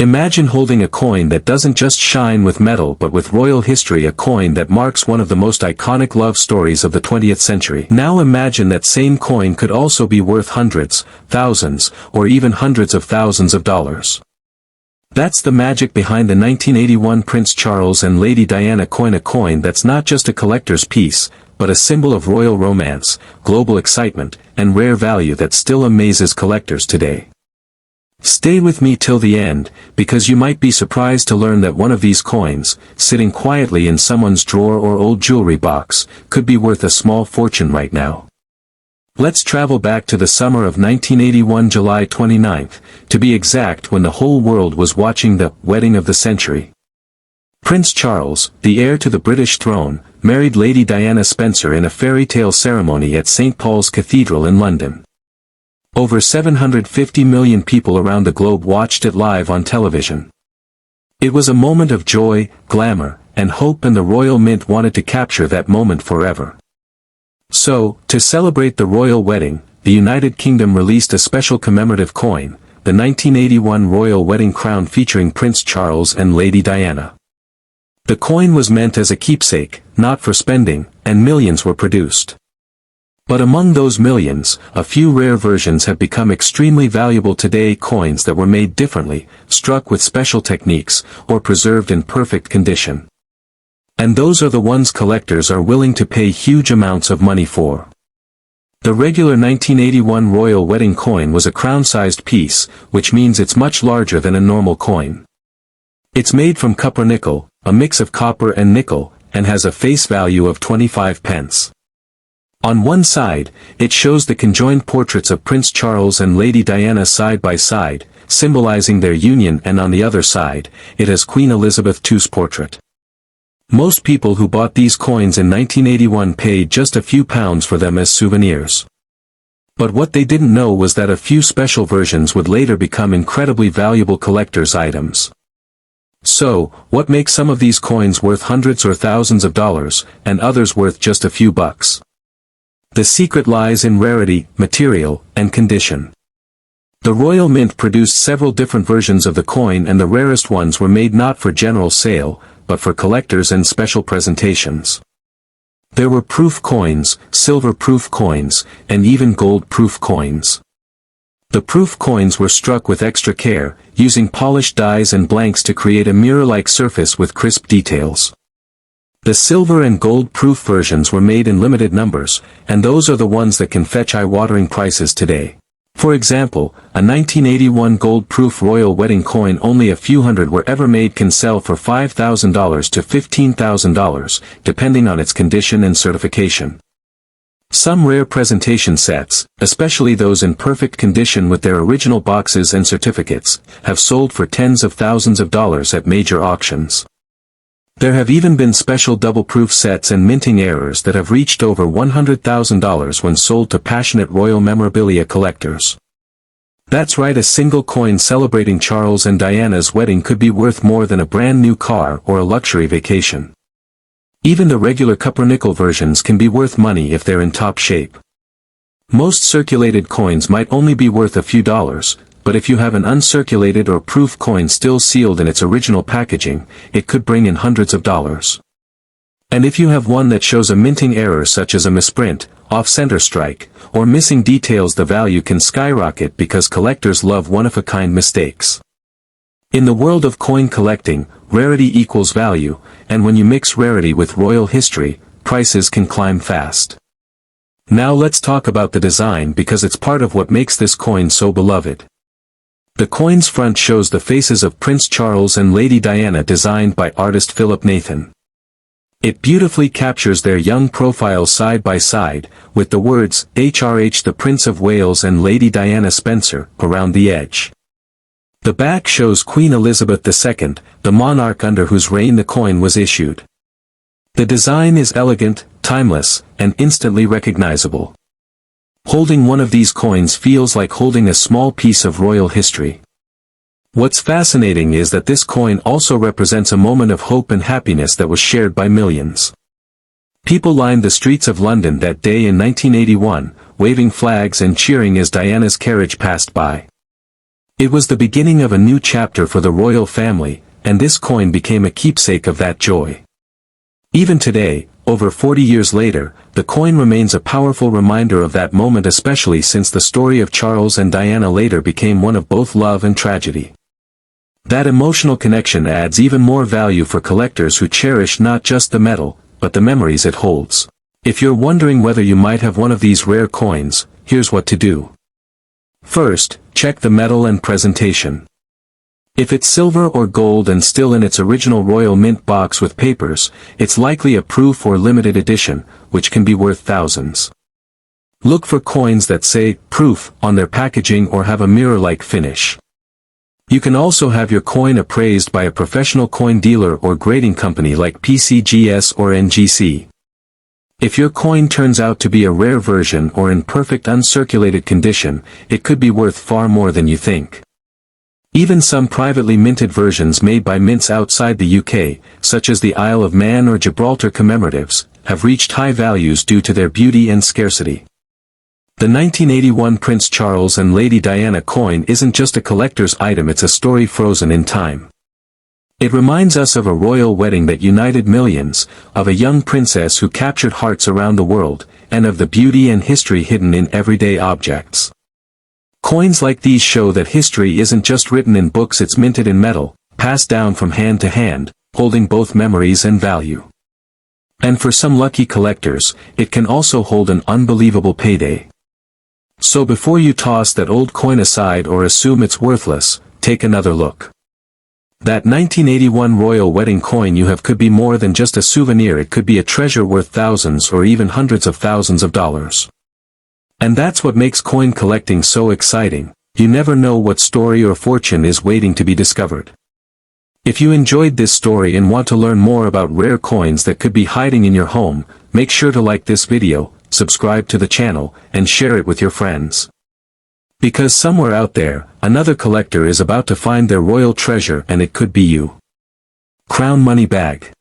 Imagine holding a coin that doesn't just shine with metal but with royal history, a coin that marks one of the most iconic love stories of the 20th century. Now imagine that same coin could also be worth hundreds, thousands, or even hundreds of thousands of dollars. That's the magic behind the 1981 Prince Charles and Lady Diana coin, a coin that's not just a collector's piece, but a symbol of royal romance, global excitement, and rare value that still amazes collectors today. Stay with me till the end, because you might be surprised to learn that one of these coins, sitting quietly in someone's drawer or old jewelry box, could be worth a small fortune right now. Let's travel back to the summer of 1981, July 29th, to be exact, when the whole world was watching the wedding of the century. Prince Charles, the heir to the British throne, married Lady Diana Spencer in a fairy tale ceremony at St. Paul's Cathedral in London. Over 750 million people around the globe watched it live on television. It was a moment of joy, glamour, and hope, and the royal mint wanted to capture that moment forever. So, to celebrate the royal wedding, the United Kingdom released a special commemorative coin, the 1981 Royal Wedding Crown featuring Prince Charles and Lady Diana. The coin was meant as a keepsake, not for spending, and millions were produced. But among those millions, a few rare versions have become extremely valuable today, coins that were made differently, struck with special techniques, or preserved in perfect condition. And those are the ones collectors are willing to pay huge amounts of money for. The regular 1981 royal wedding coin was a crown-sized piece, which means it's much larger than a normal coin. It's made from copper-nickel, a mix of copper and nickel, and has a face value of 25 pence. On one side, it shows the conjoined portraits of Prince Charles and Lady Diana side by side, symbolizing their union, and on the other side, it has Queen Elizabeth II's portrait. Most people who bought these coins in 1981 paid just a few pounds for them as souvenirs. But what they didn't know was that a few special versions would later become incredibly valuable collector's items. So, what makes some of these coins worth hundreds or thousands of dollars, and others worth just a few bucks? The secret lies in rarity, material, and condition. The Royal Mint produced several different versions of the coin, and the rarest ones were made not for general sale, but for collectors and special presentations. There were proof coins, silver-proof coins, and even gold-proof coins. The proof coins were struck with extra care, using polished dies and blanks to create a mirror-like surface with crisp details. The silver and gold-proof versions were made in limited numbers, and those are the ones that can fetch eye-watering prices today. For example, a 1981 gold-proof royal wedding coin only a few hundred were ever made can sell for $5,000 to $15,000, depending on its condition and certification. Some rare presentation sets, especially those in perfect condition with their original boxes and certificates, have sold for tens of thousands of dollars at major auctions. There have even been special double-proof sets and minting errors that have reached over $100,000 when sold to passionate royal memorabilia collectors. That's right, a single coin celebrating Charles and Diana's wedding could be worth more than a brand new car or a luxury vacation. Even the regular copper-nickel versions can be worth money if they're in top shape. Most circulated coins might only be worth a few dollars, but if you have an uncirculated or proof coin still sealed in its original packaging, it could bring in hundreds of dollars. And if you have one that shows a minting error such as a misprint, off-center strike, or missing details, the value can skyrocket because collectors love one-of-a-kind mistakes. In the world of coin collecting, rarity equals value, and when you mix rarity with royal history, prices can climb fast. Now let's talk about the design, because it's part of what makes this coin so beloved. The coin's front shows the faces of Prince Charles and Lady Diana, designed by artist Philip Nathan. It beautifully captures their young profiles side by side, with the words, HRH the Prince of Wales and Lady Diana Spencer, around the edge. The back shows Queen Elizabeth II, the monarch under whose reign the coin was issued. The design is elegant, timeless, and instantly recognizable. Holding one of these coins feels like holding a small piece of royal history. What's fascinating is that this coin also represents a moment of hope and happiness that was shared by millions. People lined the streets of London that day in 1981, waving flags and cheering as Diana's carriage passed by. It was the beginning of a new chapter for the royal family, and this coin became a keepsake of that joy. Even today, over 40 years later, the coin remains a powerful reminder of that moment, especially since the story of Charles and Diana later became one of both love and tragedy. That emotional connection adds even more value for collectors who cherish not just the metal, but the memories it holds. If you're wondering whether you might have one of these rare coins, here's what to do. First, check the metal and presentation. If it's silver or gold and still in its original royal mint box with papers, it's likely a proof or limited edition, which can be worth thousands. Look for coins that say "proof" on their packaging or have a mirror-like finish. You can also have your coin appraised by a professional coin dealer or grading company like PCGS or NGC. If your coin turns out to be a rare version or in perfect uncirculated condition, it could be worth far more than you think. Even some privately minted versions made by mints outside the UK, such as the Isle of Man or Gibraltar commemoratives, have reached high values due to their beauty and scarcity. The 1981 Prince Charles and Lady Diana coin isn't just a collector's item, it's a story frozen in time. It reminds us of a royal wedding that united millions, of a young princess who captured hearts around the world, and of the beauty and history hidden in everyday objects. Coins like these show that history isn't just written in books, it's minted in metal, passed down from hand to hand, holding both memories and value. And for some lucky collectors, it can also hold an unbelievable payday. So before you toss that old coin aside or assume it's worthless, take another look. That 1981 royal wedding coin you have could be more than just a souvenir, it could be a treasure worth thousands or even hundreds of thousands of dollars. And that's what makes coin collecting so exciting. You never know what story or fortune is waiting to be discovered. If you enjoyed this story and want to learn more about rare coins that could be hiding in your home, make sure to like this video, subscribe to the channel, and share it with your friends. Because somewhere out there, another collector is about to find their royal treasure, and it could be you. Crown Money Bag.